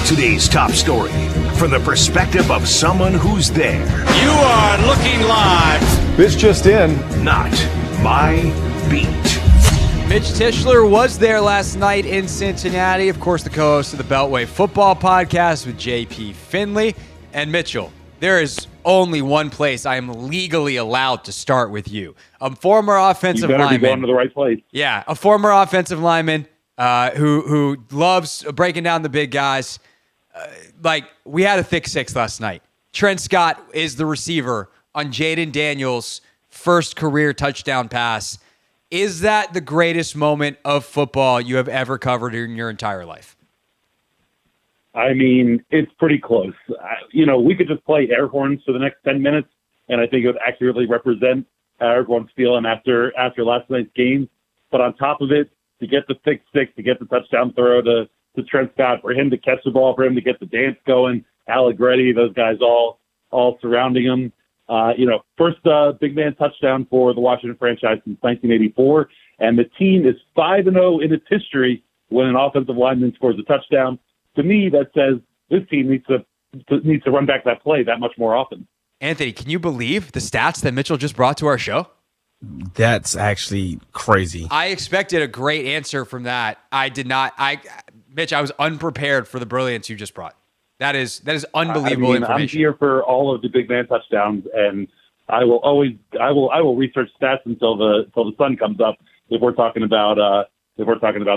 Today's top story from the perspective of someone who's there. You are looking live. This just in. Not my beat. Mitch Tischler was there last night in Cincinnati. Of course, the co-host of the Beltway Football Podcast with JP Finley. And Mitchell, there is only one place I am legally allowed to start with you. A former offensive lineman. You better be going to the right place. Yeah, a former offensive lineman who loves breaking down the big guys. We had a thick six last night. Trent Scott is the receiver on Jaden Daniels' first career touchdown pass. Is that the greatest moment of football you have ever covered in your entire life? I mean, it's pretty close. We could just play air horns for the next 10 minutes, and I think it would accurately represent how everyone's feeling after last night's game. But on top of it, to get the thick six, to get the touchdown throw to Trent Scott, for him to catch the ball, for him to get the dance going, Allegretti, those guys all surrounding him. First big man touchdown for the Washington franchise since 1984, and the team is 5-0 in its history when an offensive lineman scores a touchdown. To me, that says this team needs to run back that play that much more often. Anthony, can you believe the stats that Mitchell just brought to our show? That's actually crazy. I expected a great answer from that. I did not. Mitch, I was unprepared for the brilliance you just brought. That is unbelievable information. I'm here for all of the big man touchdowns, and I will research stats until the sun comes up if we're talking about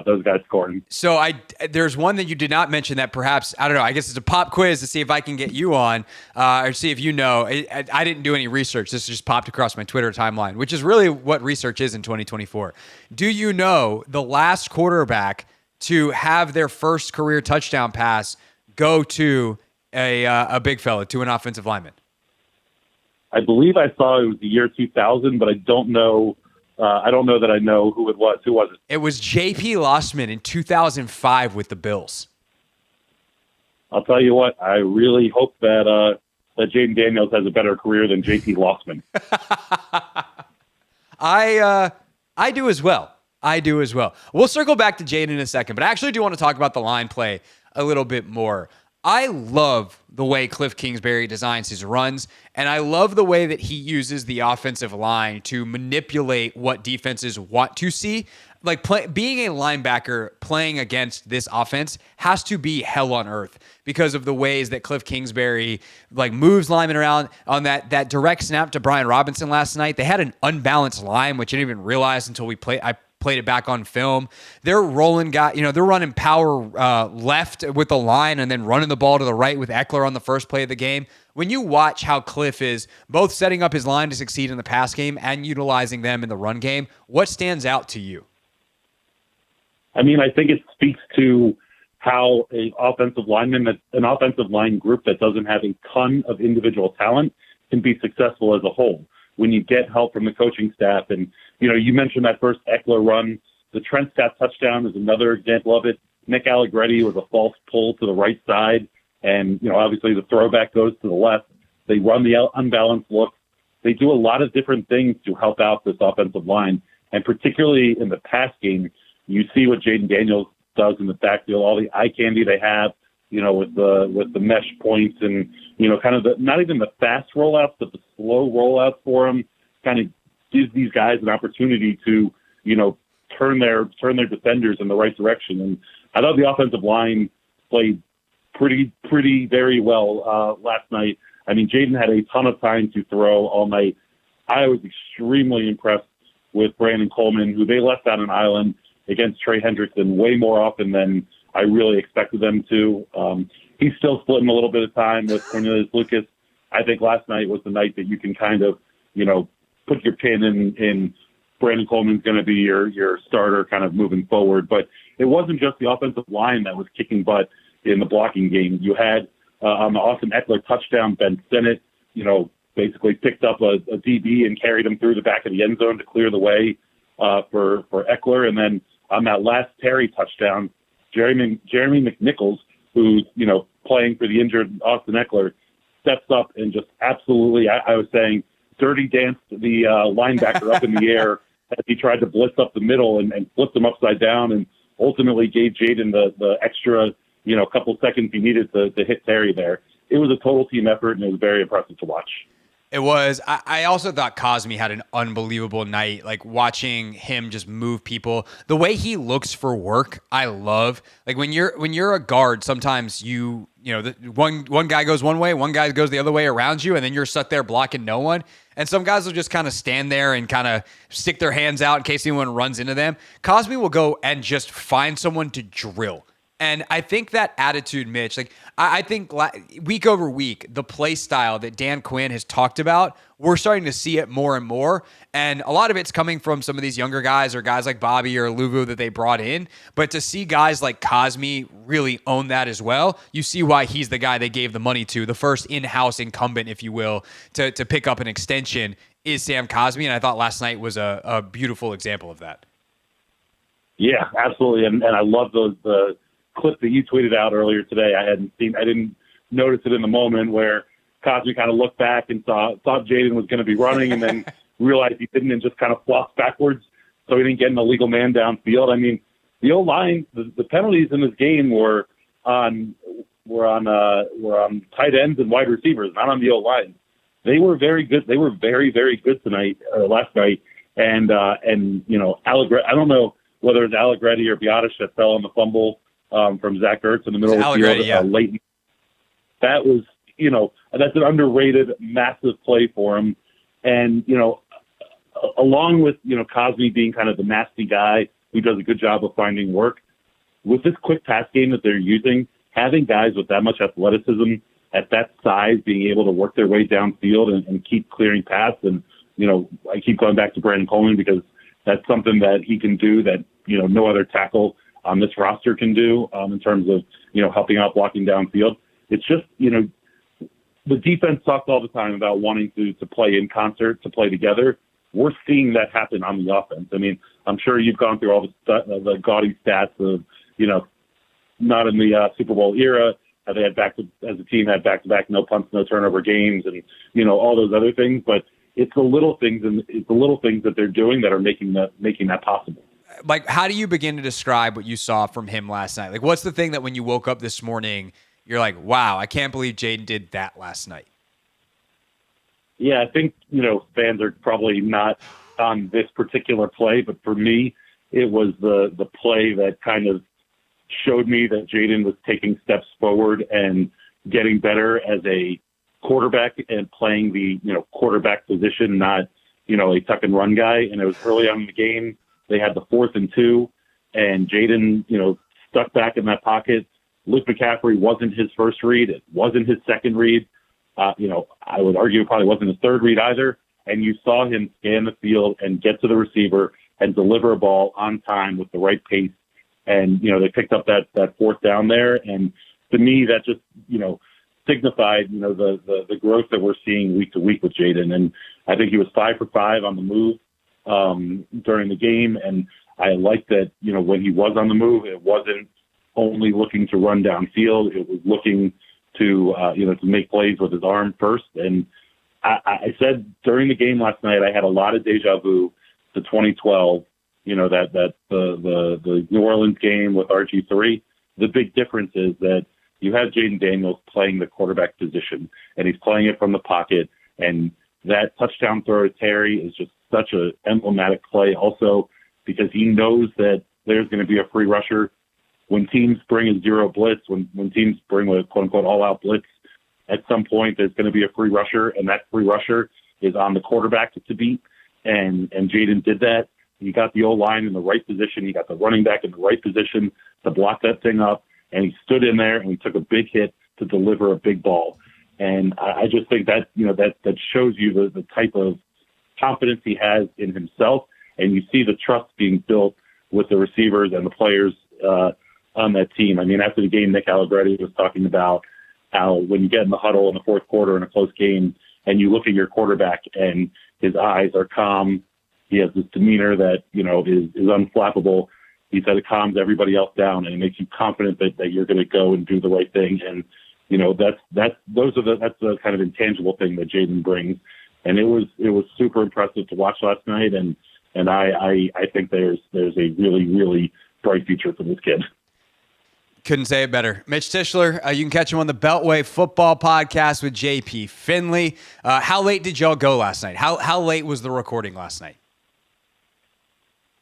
those guys scoring. So there's one that you did not mention that perhaps, I don't know, I guess it's a pop quiz to see if I can get you on or see if you know. I didn't do any research. This just popped across my Twitter timeline, which is really what research is in 2024. Do you know the last quarterback to have their first career touchdown pass go to a big fella, to an offensive lineman? I believe I saw it was the year 2000, but I don't know. I don't know that I know who it was. Who was it? It was J.P. Lossman in 2005 with the Bills. I'll tell you what. I really hope that Jaden Daniels has a better career than J.P. Lossman. I do as well. We'll circle back to Jaden in a second, but I actually do want to talk about the line play a little bit more. I love the way Cliff Kingsbury designs his runs, and I love the way that he uses the offensive line to manipulate what defenses want to see. Being a linebacker playing against this offense has to be hell on earth because of the ways that Cliff Kingsbury moves linemen around. On that direct snap to Brian Robinson last night, they had an unbalanced line, which I didn't even realize until I played it back on film. They're rolling they're running power left with the line and then running the ball to the right with Eckler on the first play of the game. When you watch how Cliff is both setting up his line to succeed in the pass game and utilizing them in the run game, what stands out to you? I mean, I think it speaks to how an offensive line group that doesn't have a ton of individual talent can be successful as a whole. When you get help from the coaching staff. And, you mentioned that first Eckler run. The Trent Scott touchdown is another example of it. Nick Allegretti was a false pull to the right side. And, obviously the throwback goes to the left. They run the unbalanced look. They do a lot of different things to help out this offensive line. And particularly in the pass game, you see what Jaden Daniels does in the backfield, all the eye candy they have, with the mesh points and, kind of not even the fast rollouts, but the slow rollouts for him kind of gives these guys an opportunity to, turn their defenders in the right direction. And I thought the offensive line played pretty very well last night. I mean, Jaden had a ton of time to throw all night. I was extremely impressed with Brandon Coleman, who they left on an island against Trey Hendrickson way more often than I really expected them to. He's still splitting a little bit of time with Cornelius Lucas. I think last night was the night that you can kind of, put your pin in Brandon Coleman's going to be your starter kind of moving forward. But it wasn't just the offensive line that was kicking butt in the blocking game. You had on the Austin Eckler touchdown, Ben Sinnott, basically picked up a DB and carried him through the back of the end zone to clear the way for Eckler. And then on that last Terry touchdown, Jeremy McNichols, who's, playing for the injured Austin Eckler, steps up and just absolutely, I was saying, dirty danced the linebacker up in the air as he tried to blitz up the middle and flipped him upside down and ultimately gave Jaden the extra a couple seconds he needed to hit Terry there. It was a total team effort, and it was very impressive to watch. It was. I also thought Cosme had an unbelievable night. Like watching him just move people, the way he looks for work, I love. Like when you're a guard, sometimes one guy goes one way, one guy goes the other way around you, and then you're stuck there blocking no one. And some guys will just kind of stand there and kind of stick their hands out in case anyone runs into them. Cosme will go and just find someone to drill. And I think that attitude, Mitch, like I think week over week, the play style that Dan Quinn has talked about, we're starting to see it more and more. And a lot of it's coming from some of these younger guys or guys like Bobby or Luvu that they brought in. But to see guys like Cosme really own that as well, you see why he's the guy they gave the money to, the first in-house incumbent, if you will, to pick up an extension is Sam Cosme. And I thought last night was a beautiful example of that. Yeah, absolutely. And I love the clip that you tweeted out earlier today. I didn't notice it in the moment where Cosme kind of looked back and thought Jaden was going to be running and then realized he didn't and just kind of flopped backwards so he didn't get an illegal man downfield. I mean, the O-line, the penalties in this game were on tight ends and wide receivers, not on the O-line. They were very good. They were very, very good last night. And Allegretti, I don't know whether it's Allegretti or Biotish that fell on the fumble from Zach Ertz in the middle of the field late. That was, that's an underrated, massive play for him. And, along with, Cosme being kind of the nasty guy who does a good job of finding work, with this quick pass game that they're using, having guys with that much athleticism at that size being able to work their way downfield and keep clearing paths. And, I keep going back to Brandon Coleman because that's something that he can do that, no other tackle on this roster can do in terms of, helping out blocking downfield. It's just, the defense talks all the time about wanting to play in concert, to play together. We're seeing that happen on the offense. I mean, I'm sure you've gone through all the gaudy stats of, not in the Super Bowl era, how they had as a team had back-to-back no punts, no turnover games and, all those other things. But it's the little things that they're doing that are making that possible. Like, how do you begin to describe what you saw from him last night? Like, what's the thing that when you woke up this morning, you're like, wow, I can't believe Jaden did that last night? Yeah, I think, fans are probably not on this particular play, but for me, it was the play that kind of showed me that Jaden was taking steps forward and getting better as a quarterback and playing the, quarterback position, not, a tuck and run guy. And it was early on in the game. They had the 4th and 2, and Jaden, stuck back in that pocket. Luke McCaffrey wasn't his first read. It wasn't his second read. I would argue it probably wasn't his third read either. And you saw him scan the field and get to the receiver and deliver a ball on time with the right pace. And, they picked up that 4th down there. And to me, that just, signified, the growth that we're seeing week to week with Jaden. And I think he was 5 for 5 on the move during the game. And I liked that, when he was on the move, it wasn't only looking to run downfield. It was looking to, to make plays with his arm first. And I said during the game last night, I had a lot of deja vu to 2012, that the New Orleans game with RG3. The big difference is that you have Jaden Daniels playing the quarterback position, and he's playing it from the pocket. And that touchdown throw to Terry is just such an emblematic play also because he knows that there's going to be a free rusher. When teams bring a zero blitz, when teams bring a quote-unquote all-out blitz, at some point there's going to be a free rusher, and that free rusher is on the quarterback to beat. And Jaden did that. He got the O-line in the right position. He got the running back in the right position to block that thing up. And he stood in there and he took a big hit to deliver a big ball. And I just think that, that shows you the type of confidence he has in himself. And you see the trust being built with the receivers and the players on that team. I mean, after the game, Nick Allegretti was talking about how when you get in the huddle in the fourth quarter in a close game and you look at your quarterback and his eyes are calm, he has this demeanor that, is unflappable. He said it calms everybody else down and it makes you confident that you're going to go and do the right thing. And, that's the kind of intangible thing that Jaden brings. And it was super impressive to watch last night. And I think there's a really, really bright future for this kid. Couldn't say it better. Mitch Tischler, you can catch him on the Beltway Football Podcast with JP Finley. How late did y'all go last night? How late was the recording last night?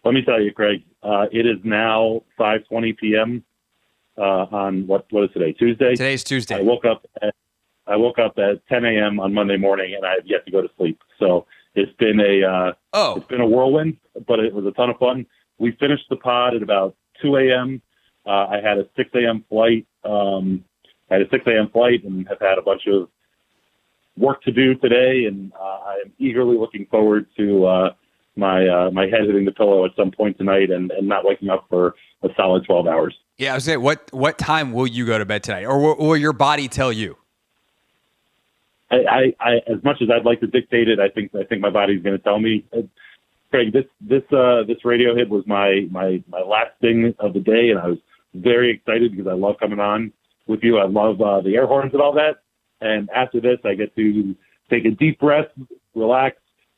Let me tell you, Craig, it is now 5:20 p.m. On what is today? Tuesday? Today's Tuesday. I woke up at 10 a.m. on Monday morning, and I have yet to go to sleep. So it's been it's been a whirlwind, but it was a ton of fun. We finished the pod at about 2 a.m. I had a 6 a.m. flight. And have had a bunch of work to do today, and I am eagerly looking forward to my head hitting the pillow at some point tonight and not waking up for a solid 12 hours. Yeah, I was saying, what time will you go to bed tonight, or will your body tell you? I as much as I'd like to dictate it, I think my body's going to tell me. Craig, this radio hit was my last thing of the day, and I was very excited because I love coming on with you. I love the air horns and all that. And after this, I get to take a deep breath, relax,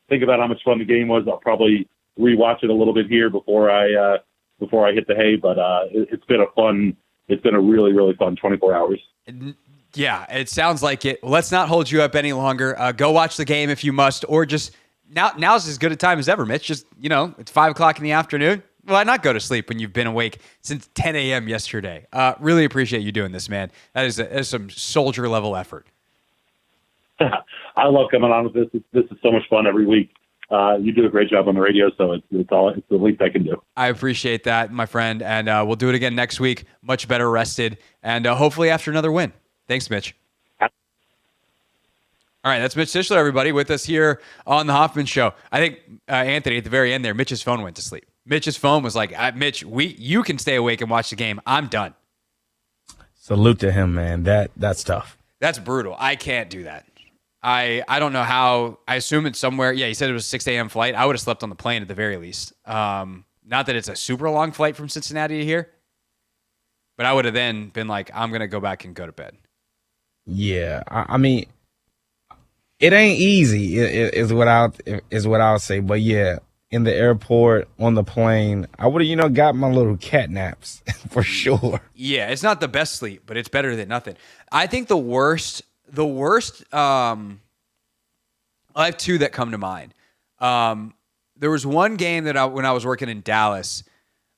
think about how much fun the game was. I'll probably rewatch it a little bit here before I hit the hay. But it's been a really, really fun 24 hours. Yeah, it sounds like it. Let's not hold you up any longer. Go watch the game if you must, or just now's as good a time as ever, Mitch. Just, it's 5 o'clock in the afternoon. Why not go to sleep when you've been awake since 10 a.m. yesterday? Really appreciate you doing this, man. That is some soldier level effort. I love coming on with this. This is so much fun every week. You do a great job on the radio, so it's the least I can do. I appreciate that, my friend, and we'll do it again next week, much better rested, and hopefully after another win. Thanks, Mitch. All right, that's Mitch Tischler, everybody, with us here on the Hoffman Show. I think, Anthony, at the very end there, Mitch's phone went to sleep. Mitch's phone was like, Mitch, you can stay awake and watch the game. I'm done. Salute to him, man. That's tough. That's brutal. I can't do that. I don't know how. I assume it's somewhere. Yeah, he said it was a 6 a.m. flight. I would have slept on the plane at the very least. Not that it's a super long flight from Cincinnati to here, but I would have then been like, I'm going to go back and go to bed. Yeah, I mean, it ain't easy. Is what I'll say. But yeah, in the airport, on the plane, I would have got my little cat naps for sure. Yeah, it's not the best sleep, but it's better than nothing. I think the worst. I have two that come to mind. There was one game that when I was working in Dallas,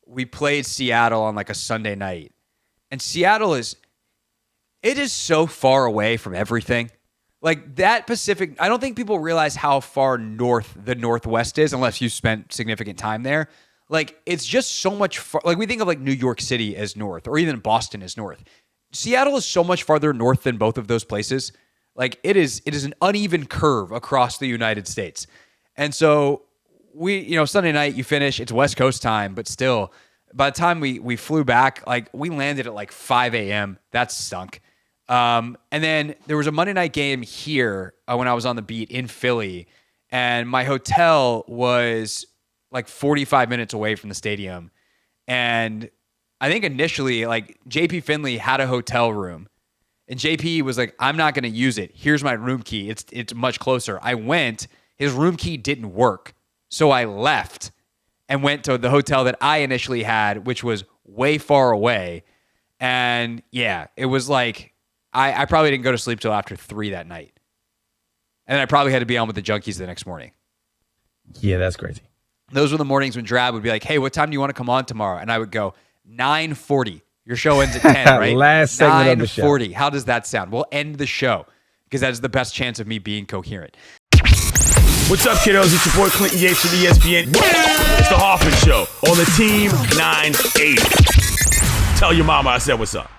we played Seattle on like a Sunday night, and Seattle is so far away from everything. Like that Pacific, I don't think people realize how far north the Northwest is unless you spent significant time there. Like it's just so much far. Like we think of like New York City as north, or even Boston as north. Seattle is so much farther north than both of those places. Like it is an uneven curve across the United States. And so we, Sunday night you finish, it's West Coast time, but still by the time we flew back, like we landed at like 5 a.m. That stunk. And then there was a Monday night game here when I was on the beat in Philly, and my hotel was like 45 minutes away from the stadium. And I think initially, like JP Finley had a hotel room, and JP was like, "I'm not going to use it. Here's my room key. It's much closer." I went. His room key didn't work, so I left and went to the hotel that I initially had, which was way far away. And yeah, it was like I probably didn't go to sleep till after 3 that night, and I probably had to be on with the junkies the next morning. Yeah, that's crazy. Those were the mornings when Drab would be like, "Hey, what time do you want to come on tomorrow?" And I would go, 9:40. Your show ends at 10, right? Last segment of the show. 9:40. How does that sound? We'll end the show because that is the best chance of me being coherent. What's up, kiddos? It's your boy Clinton Yates from ESPN. It's the Hoffman Show on the Team 980. Tell your mama I said what's up.